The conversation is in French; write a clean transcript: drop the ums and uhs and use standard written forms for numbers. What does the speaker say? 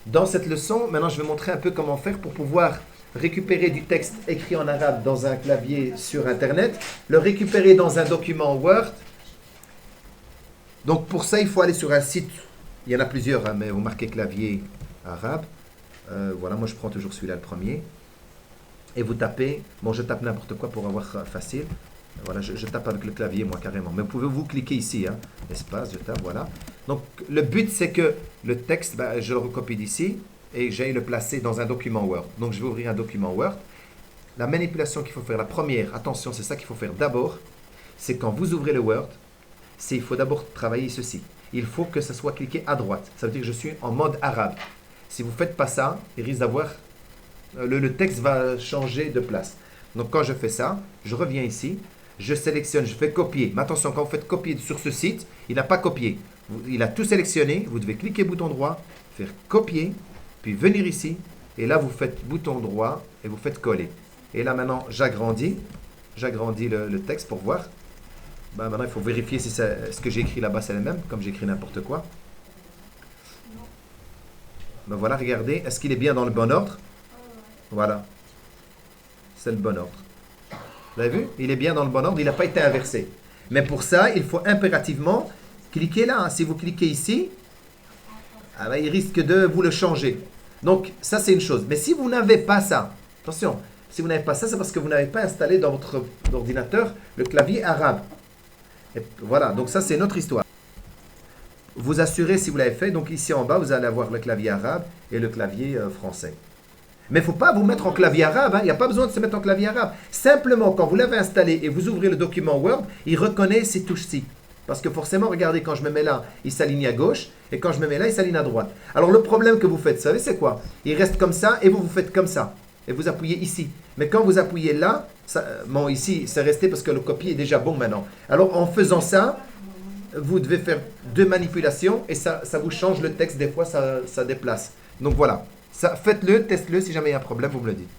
Dans cette leçon, maintenant je vais montrer un peu comment faire pour pouvoir récupérer du texte écrit en arabe dans un clavier sur Internet, le récupérer dans un document Word. Donc pour ça, il faut aller sur un site, il y en a plusieurs, hein, mais vous marquez clavier arabe. Voilà, moi je prends toujours celui-là le premier. Et vous tapez, bon je tape n'importe quoi pour avoir facile. Voilà, je tape avec le clavier moi carrément. Mais vous pouvez vous cliquer ici, hein, espace, je tape, voilà. Donc le but c'est que le texte, ben, je le recopie d'ici et j'aille le placer dans un document Word. Donc je vais ouvrir un document Word. La manipulation qu'il faut faire, la première, attention, c'est ça qu'il faut faire d'abord, c'est quand vous ouvrez le Word, c'est il faut d'abord travailler ceci. Il faut que ça soit cliqué à droite. Ça veut dire que je suis en mode arabe. Si vous ne faites pas ça, il risque d'avoir le texte va changer de place. Donc quand je fais ça, je reviens ici, je sélectionne, je fais copier. Mais attention, quand vous faites copier sur ce site, il n'a pas copié. Il a tout sélectionné, vous devez cliquer bouton droit, faire copier, puis venir ici, et là vous faites bouton droit et vous faites coller. Et là maintenant, j'agrandis le texte pour voir. Ben, maintenant, il faut vérifier si ce que j'ai écrit là-bas c'est le même, comme j'ai écrit n'importe quoi. Ben voilà, regardez, est-ce qu'il est bien dans le bon ordre? Voilà, c'est le bon ordre. Vous avez vu? Il est bien dans le bon ordre, il n'a pas été inversé. Mais pour ça, il faut impérativement cliquer là. Si vous cliquez ici, ah ben, il risque de vous le changer. Donc, ça c'est une chose. Mais si vous n'avez pas ça, attention, si vous n'avez pas ça, c'est parce que vous n'avez pas installé dans votre ordinateur le clavier arabe. Et voilà, donc ça c'est notre histoire. Vous assurez si vous l'avez fait, donc ici en bas, vous allez avoir le clavier arabe et le clavier français. Mais il ne faut pas vous mettre en clavier arabe, hein. Il n'y a pas besoin de se mettre en clavier arabe. Simplement, quand vous l'avez installé et vous ouvrez le document Word, il reconnaît ces touches-ci. Parce que forcément, regardez, quand je me mets là, il s'aligne à gauche, et quand je me mets là, il s'aligne à droite. Alors le problème que vous faites, vous savez, c'est quoi? Il reste comme ça, et vous faites comme ça. Et vous appuyez ici. Mais quand vous appuyez là, ça, bon, ici, c'est resté parce que le copier est déjà bon maintenant. Alors en faisant ça, vous devez faire deux manipulations, et ça vous change le texte, des fois, ça déplace. Donc voilà. Ça, faites-le, testez-le, si jamais il y a un problème, vous me le dites.